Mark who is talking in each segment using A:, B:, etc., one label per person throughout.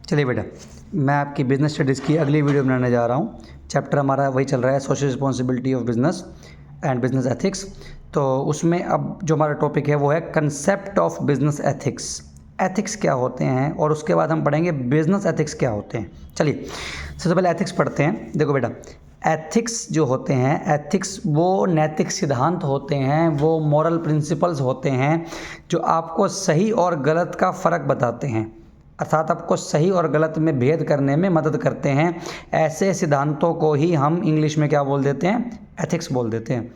A: चलिए बेटा, मैं आपकी बिज़नेस स्टडीज़ की अगली वीडियो बनाने जा रहा हूँ। चैप्टर हमारा वही चल रहा है, social responsibility of business and business ethics. तो उसमें अब जो हमारा टॉपिक है वो है concept of business ethics. Ethics क्या होते हैं और उसके बाद हम पढ़ेंगे बिज़नेस एथिक्स क्या होते हैं। चलिए सबसे पहले एथिक्स पढ़ते हैं। देखो बेटा, एथिक्स जो होते हैं, एथिक्स वो नैतिक सिद्धांत होते हैं, वो मॉरल प्रिंसिपल्स होते हैं जो आपको सही और गलत का फ़र्क बताते हैं, अर्थात आपको सही और गलत में भेद करने में मदद करते हैं। ऐसे सिद्धांतों को ही हम इंग्लिश में क्या बोल देते हैं? एथिक्स बोल देते हैं।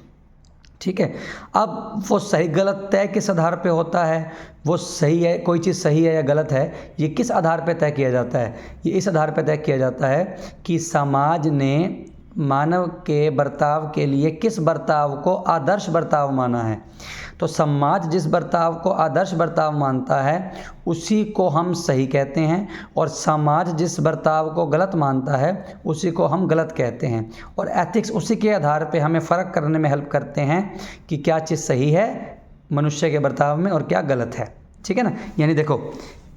A: ठीक है। अब वो सही गलत तय किस आधार पे होता है? वो सही है, कोई चीज़ सही है या गलत है, ये किस आधार पे तय किया जाता है? ये इस आधार पे तय किया जाता है कि समाज ने मानव के बर्ताव के लिए किस बर्ताव को आदर्श बर्ताव माना है। तो समाज जिस बर्ताव को आदर्श बर्ताव मानता है उसी को हम सही कहते हैं, और समाज जिस बर्ताव को गलत मानता है उसी को हम गलत कहते हैं। और एथिक्स उसी के आधार पे हमें फ़र्क करने में हेल्प करते हैं कि क्या चीज़ सही है मनुष्य के बर्ताव में और क्या गलत है। ठीक है ना। यानी देखो,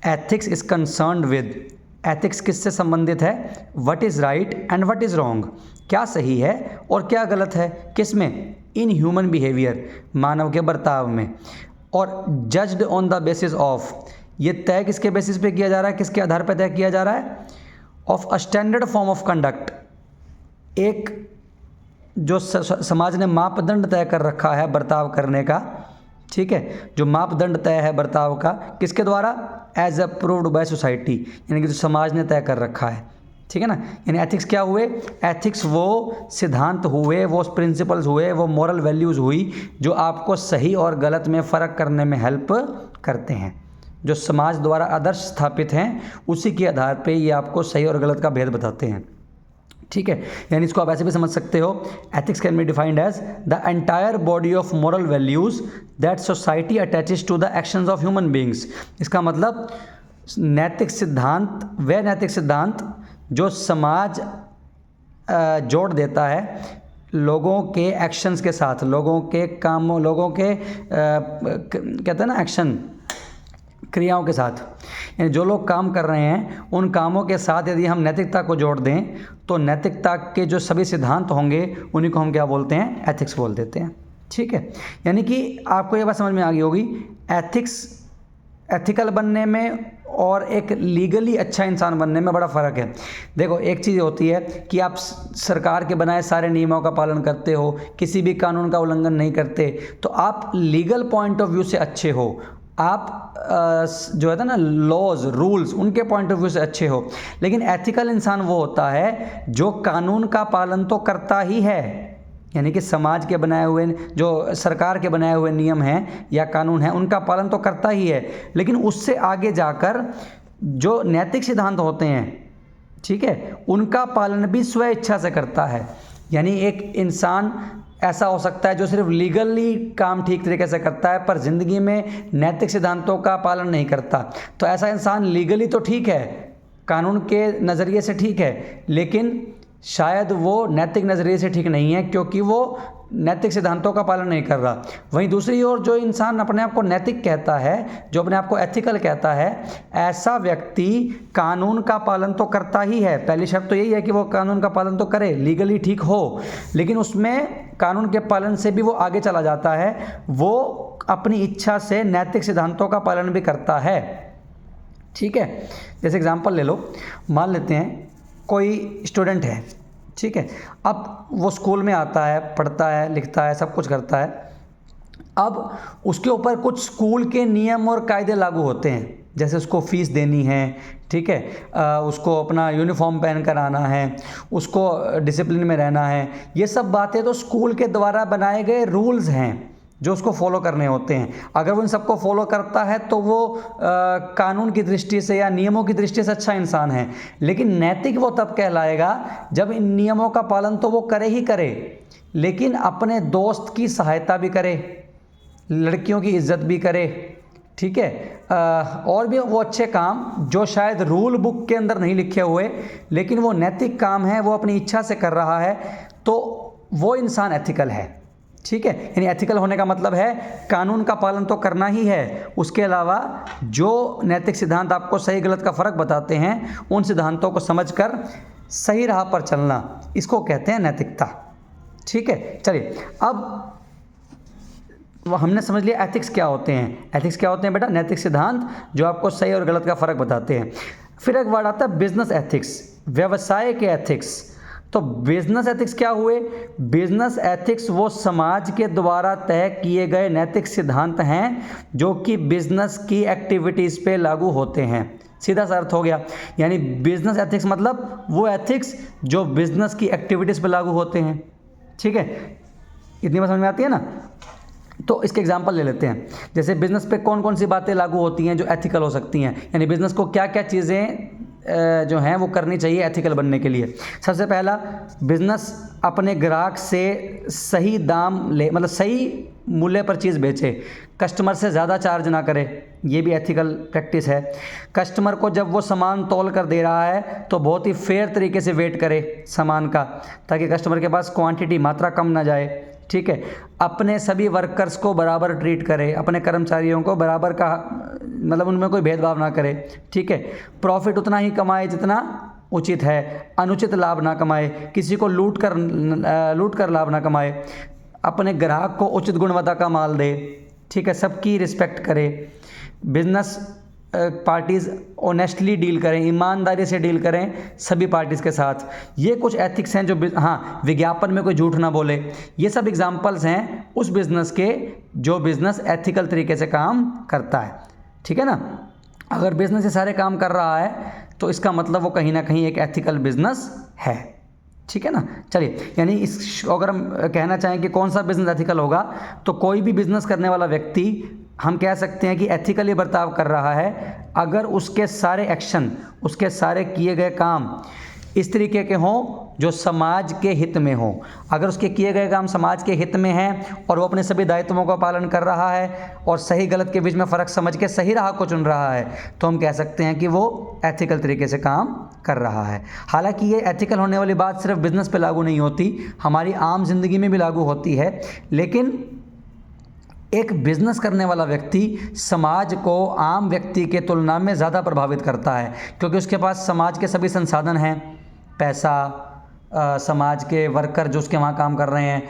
A: ethics is concerned with, ethics किससे संबंधित है? What is right and what is wrong, क्या सही है और क्या गलत है, किस में? इन ह्यूमन बिहेवियर, मानव के बर्ताव में। और judged on the basis of, ये तय किसके बेसिस पे किया जा रहा है, किसके आधार पर तय किया जा रहा है? Of a standard form of conduct, एक जो समाज ने मापदंड तय कर रखा है बर्ताव करने का। ठीक है, जो मापदंड तय है बर्ताव का, किसके द्वारा? एज अप्रूव्ड बाय सोसाइटी, यानी कि जो समाज ने तय कर रखा है। ठीक है ना। यानी एथिक्स क्या हुए? एथिक्स वो सिद्धांत हुए, वो प्रिंसिपल्स हुए, वो मॉरल वैल्यूज़ हुई जो आपको सही और गलत में फ़र्क करने में हेल्प करते हैं। जो समाज द्वारा आदर्श स्थापित हैं उसी के आधार पे ये आपको सही और गलत का भेद बताते हैं। ठीक है। यानी इसको आप ऐसे भी समझ सकते हो, ethics can be defined as the entire body of moral values that society attaches to the actions of human beings. इसका मतलब नैतिक सिद्धांत, वे नैतिक सिद्धांत जो समाज जोड़ देता है लोगों के एक्शंस के साथ, लोगों के कामों, लोगों के कहते हैं ना एक्शन, क्रियाओं के साथ। यानी जो लोग काम कर रहे हैं उन कामों के साथ यदि हम नैतिकता को जोड़ दें तो नैतिकता के जो सभी सिद्धांत होंगे उन्हीं को हम क्या बोलते हैं? एथिक्स बोल देते हैं। ठीक है। यानी कि आपको ये बात समझ में आ गई होगी, एथिक्स, एथिकल बनने में और एक लीगली अच्छा इंसान बनने में बड़ा फ़र्क है। देखो, एक चीज़ होती है कि आप सरकार के बनाए सारे नियमों का पालन करते हो, किसी भी कानून का उल्लंघन नहीं करते, तो आप लीगल पॉइंट ऑफ व्यू से अच्छे हो, आप जो है ना लॉज रूल्स, उनके पॉइंट ऑफ व्यू से अच्छे हो। लेकिन एथिकल इंसान वो होता है जो कानून का पालन तो करता ही है, यानी कि समाज के बनाए हुए, जो सरकार के बनाए हुए नियम हैं या कानून हैं उनका पालन तो करता ही है, लेकिन उससे आगे जाकर जो नैतिक सिद्धांत होते हैं, ठीक है, उनका पालन भी स्व इच्छा से करता है। यानी एक इंसान ऐसा हो सकता है जो सिर्फ लीगली काम ठीक तरीके से करता है पर ज़िंदगी में नैतिक सिद्धांतों का पालन नहीं करता। तो ऐसा इंसान लीगली तो ठीक है, कानून के नज़रिए से ठीक है, लेकिन शायद वो नैतिक नज़रिए से ठीक नहीं है क्योंकि वो नैतिक सिद्धांतों का पालन नहीं कर रहा। वहीं दूसरी ओर जो इंसान अपने आप को नैतिक कहता है, जो अपने आप को एथिकल कहता है, ऐसा व्यक्ति कानून का पालन तो करता ही है। पहली शर्त तो यही है कि वो कानून का पालन तो करे, लीगली ठीक हो, लेकिन उसमें कानून के पालन से भी वो आगे चला जाता है, वो अपनी इच्छा से नैतिक सिद्धांतों का पालन भी करता है। ठीक है। जैसे एग्जाम्पल ले लो, मान लेते हैं कोई स्टूडेंट है, ठीक है, अब वो स्कूल में आता है, पढ़ता है, लिखता है, सब कुछ करता है। अब उसके ऊपर कुछ स्कूल के नियम और कायदे लागू होते हैं, जैसे उसको फ़ीस देनी है, ठीक है, उसको अपना यूनिफॉर्म पहन कर आना है, उसको डिसिप्लिन में रहना है। ये सब बातें तो स्कूल के द्वारा बनाए गए रूल्स हैं जो उसको फॉलो करने होते हैं। अगर वो इन सबको फॉलो करता है तो वो कानून की दृष्टि से या नियमों की दृष्टि से अच्छा इंसान है। लेकिन नैतिक वो तब कहलाएगा जब इन नियमों का पालन तो वो करे ही करे, लेकिन अपने दोस्त की सहायता भी करे, लड़कियों की इज्जत भी करे, ठीक है, और भी वो अच्छे काम जो शायद रूल बुक के अंदर नहीं लिखे हुए, लेकिन वो नैतिक काम है, वो अपनी इच्छा से कर रहा है, तो वो इंसान एथिकल है। ठीक है, यानी एथिकल होने का मतलब है कानून का पालन तो करना ही है, उसके अलावा जो नैतिक सिद्धांत आपको सही गलत का फ़र्क बताते हैं उन सिद्धांतों को समझकर सही राह पर चलना, इसको कहते हैं नैतिकता। ठीक है, चलिए अब हमने समझ लिया एथिक्स क्या होते हैं। एथिक्स क्या होते हैं बेटा? नैतिक सिद्धांत जो आपको सही और गलत का फ़र्क बताते हैं। फिर एक वर्ड आता है बिजनेस एथिक्स, व्यवसाय के एथिक्स। तो बिजनेस एथिक्स क्या हुए? बिजनेस एथिक्स वो समाज के द्वारा तय किए गए नैतिक सिद्धांत हैं जो कि बिजनेस की एक्टिविटीज़ पे लागू होते हैं। सीधा सा अर्थ हो गया, यानी बिजनेस एथिक्स मतलब वो एथिक्स जो बिजनेस की एक्टिविटीज़ पे लागू होते हैं। ठीक है, इतनी बात समझ में आती है ना? तो इसके एग्जांपल ले लेते हैं, जैसे बिजनेस पे कौन कौन सी बातें लागू होती हैं जो एथिकल हो सकती हैं, यानी बिजनेस को क्या क्या चीज़ें जो हैं वो करनी चाहिए एथिकल बनने के लिए। सबसे पहला, बिजनेस अपने ग्राहक से सही दाम ले, मतलब सही मूल्य पर चीज़ बेचे, कस्टमर से ज़्यादा चार्ज ना करे, ये भी एथिकल प्रैक्टिस है। कस्टमर को जब वो सामान तौल कर दे रहा है तो बहुत ही फेयर तरीके से वेट करे सामान का, ताकि कस्टमर के पास क्वांटिटी मात्रा कम ना जाए। ठीक है, अपने सभी वर्कर्स को बराबर ट्रीट करे, अपने कर्मचारियों को बराबर का, मतलब उनमें कोई भेदभाव ना करे। ठीक है, प्रॉफिट उतना ही कमाए जितना उचित है, अनुचित लाभ ना कमाए, किसी को लूट कर लाभ ना कमाए, अपने ग्राहक को उचित गुणवत्ता का माल दे। ठीक है, सबकी रिस्पेक्ट करे, बिजनेस पार्टीज़ ऑनेस्टली डील करें, ईमानदारी से डील करें सभी पार्टीज़ के साथ। ये कुछ एथिक्स हैं जो हाँ, विज्ञापन में कोई झूठ ना बोले। ये सब एग्जांपल्स हैं उस बिज़नेस के जो बिज़नेस एथिकल तरीके से काम करता है। ठीक है ना? अगर बिज़नेस ये सारे काम कर रहा है तो इसका मतलब वो कहीं ना कहीं एक एथिकल बिज़नेस है। ठीक है ना? चलिए, यानी इस अगर हम कहना चाहें कि कौन सा बिज़नेस एथिकल होगा, तो कोई भी बिज़नेस करने वाला व्यक्ति हम कह सकते हैं कि एथिकली बर्ताव कर रहा है अगर उसके सारे एक्शन, उसके सारे किए गए काम इस तरीके के हों जो समाज के हित में हो। अगर उसके किए गए काम समाज के हित में हैं और वो अपने सभी दायित्वों का पालन कर रहा है और सही गलत के बीच में फ़र्क समझ के सही राह को चुन रहा है, तो हम कह सकते हैं कि वो एथिकल तरीके से काम कर रहा है। हालांकि ये एथिकल होने वाली बात सिर्फ बिज़नेस पे लागू नहीं होती, हमारी आम जिंदगी में भी लागू होती है। लेकिन एक बिज़नेस करने वाला व्यक्ति समाज को आम व्यक्ति के तुलना में ज़्यादा प्रभावित करता है, क्योंकि उसके पास समाज के सभी संसाधन हैं, पैसा, समाज के वर्कर जो उसके वहाँ काम कर रहे हैं,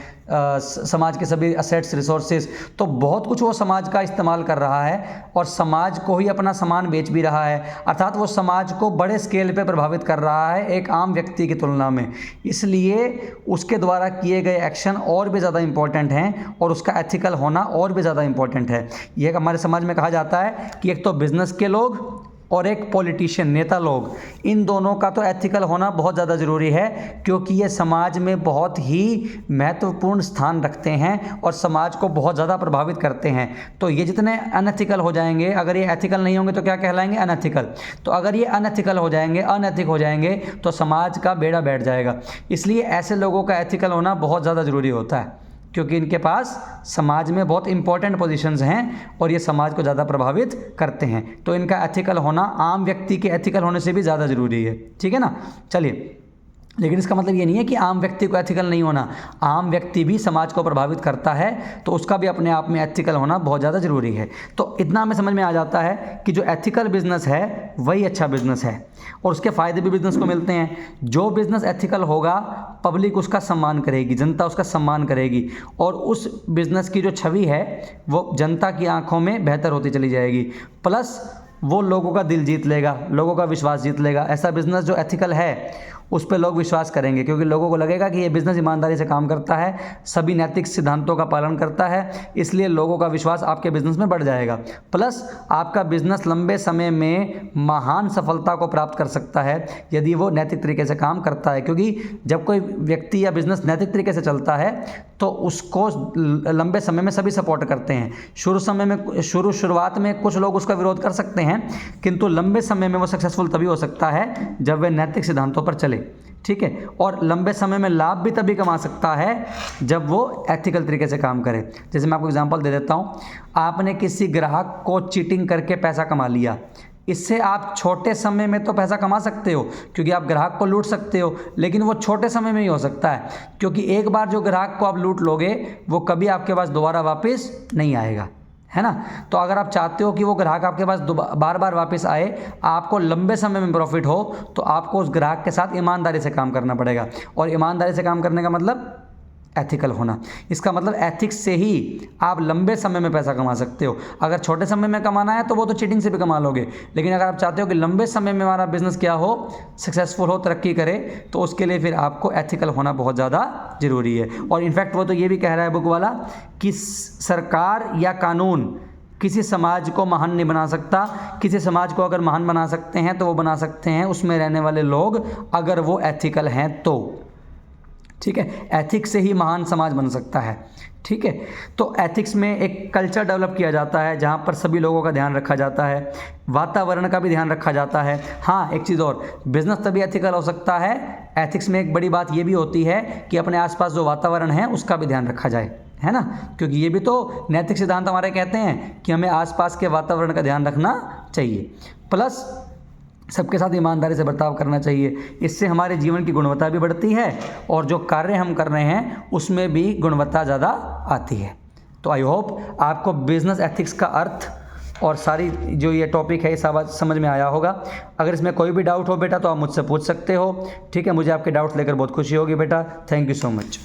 A: समाज के सभी असेट्स, रिसोर्सेज, तो बहुत कुछ वो समाज का इस्तेमाल कर रहा है और समाज को ही अपना सामान बेच भी रहा है। अर्थात वो समाज को बड़े स्केल पे प्रभावित कर रहा है एक आम व्यक्ति की तुलना में। इसलिए उसके द्वारा किए गए एक्शन और भी ज़्यादा इम्पोर्टेंट हैं और उसका एथिकल होना और भी ज़्यादा इम्पोर्टेंट है। ये हमारे समाज में कहा जाता है कि एक तो बिज़नेस के लोग और एक पॉलिटिशियन, नेता लोग, इन दोनों का तो एथिकल होना बहुत ज़्यादा ज़रूरी है, क्योंकि ये समाज में बहुत ही महत्वपूर्ण स्थान रखते हैं और समाज को बहुत ज़्यादा प्रभावित करते हैं। तो ये जितने अनएथिकल हो जाएंगे, अगर ये एथिकल नहीं होंगे तो क्या कहलाएंगे? अनएथिकल। तो अगर ये अनएथिकल हो जाएंगे, अनएथिक हो जाएंगे, तो समाज का बेड़ा बैठ जाएगा। इसलिए ऐसे लोगों का एथिकल होना बहुत ज़्यादा ज़रूरी होता है, क्योंकि इनके पास समाज में बहुत इंपॉर्टेंट पोजीशंस हैं और ये समाज को ज़्यादा प्रभावित करते हैं। तो इनका एथिकल होना आम व्यक्ति के एथिकल होने से भी ज़्यादा ज़रूरी है। ठीक है ना? चलिए, लेकिन इसका मतलब ये नहीं है कि आम व्यक्ति को एथिकल नहीं होना। आम व्यक्ति भी समाज को प्रभावित करता है, तो उसका भी अपने आप में एथिकल होना बहुत ज़्यादा ज़रूरी है। तो इतना हमें समझ में आ जाता है कि जो एथिकल बिजनेस है वही अच्छा बिजनेस है और उसके फ़ायदे भी बिजनेस को मिलते हैं। जो बिज़नेस एथिकल होगा, पब्लिक उसका सम्मान करेगी, जनता उसका सम्मान करेगी और उस बिज़नेस की जो छवि है वो जनता की आंखों में बेहतर होती चली जाएगी। प्लस वो लोगों का दिल जीत लेगा, लोगों का विश्वास जीत लेगा। ऐसा बिज़नेस जो एथिकल है उस पर लोग विश्वास करेंगे, क्योंकि लोगों को लगेगा कि ये बिज़नेस ईमानदारी से काम करता है, सभी नैतिक सिद्धांतों का पालन करता है, इसलिए लोगों का विश्वास आपके बिज़नेस में बढ़ जाएगा। प्लस आपका बिज़नेस लंबे समय में महान सफलता को प्राप्त कर सकता है यदि वो नैतिक तरीके से काम करता है, क्योंकि जब कोई व्यक्ति या बिज़नेस नैतिक तरीके से चलता है तो उसको लंबे समय में सभी सपोर्ट करते हैं। शुरुआत में कुछ लोग उसका विरोध कर सकते हैं, किंतु लंबे समय में वो सक्सेसफुल तभी हो सकता है जब वह नैतिक सिद्धांतों पर चले। ठीक है, और लंबे समय में लाभ भी तभी कमा सकता है जब वो एथिकल तरीके से काम करे। जैसे मैं आपको एग्जांपल दे देता हूँ, आपने किसी ग्राहक को चीटिंग करके पैसा कमा लिया, इससे आप छोटे समय में तो पैसा कमा सकते हो क्योंकि आप ग्राहक को लूट सकते हो, लेकिन वो छोटे समय में ही हो सकता है क्योंकि एक बार जो ग्राहक को आप लूट लोगे वो कभी आपके पास दोबारा वापस नहीं आएगा, है ना। तो अगर आप चाहते हो कि वो ग्राहक आपके पास बार बार वापस आए, आपको लंबे समय में प्रॉफिट हो, तो आपको उस ग्राहक के साथ ईमानदारी से काम करना पड़ेगा। और ईमानदारी से काम करने का मतलब एथिकल होना। इसका मतलब एथिक्स से ही आप लंबे समय में पैसा कमा सकते हो। अगर छोटे समय में कमाना है तो वो तो चीटिंग से भी कमा लोगे, लेकिन अगर आप चाहते हो कि लंबे समय में हमारा बिजनेस क्या हो, सक्सेसफुल हो, तरक्की करे, तो उसके लिए फिर आपको एथिकल होना बहुत ज़्यादा ज़रूरी है। और इनफैक्ट वो तो ये भी कह रहा है बुक वाला कि सरकार या कानून किसी समाज को महान नहीं बना सकता। किसी समाज को अगर महान बना सकते हैं तो वो बना सकते हैं उसमें रहने वाले लोग, अगर वो एथिकल हैं तो। ठीक है, एथिक्स से ही महान समाज बन सकता है। ठीक है, तो एथिक्स में एक कल्चर डेवलप किया जाता है जहाँ पर सभी लोगों का ध्यान रखा जाता है, वातावरण का भी ध्यान रखा जाता है। हाँ, एक चीज़ और, बिजनेस तभी एथिकल हो सकता है, एथिक्स में एक बड़ी बात ये भी होती है कि अपने आसपास जो वातावरण है उसका भी ध्यान रखा जाए, है ना, क्योंकि ये भी तो नैतिक सिद्धांत हमारे कहते हैं कि हमें आसपास के वातावरण का ध्यान रखना चाहिए। प्लस सबके साथ ईमानदारी से बर्ताव करना चाहिए। इससे हमारे जीवन की गुणवत्ता भी बढ़ती है और जो कार्य हम कर रहे हैं उसमें भी गुणवत्ता ज़्यादा आती है। तो आई होप आपको बिजनेस एथिक्स का अर्थ और सारी जो ये टॉपिक है ये सब समझ में आया होगा। अगर इसमें कोई भी डाउट हो बेटा तो आप मुझसे पूछ सकते हो। ठीक है, मुझे आपके डाउट्स लेकर बहुत खुशी होगी बेटा। Thank you so much.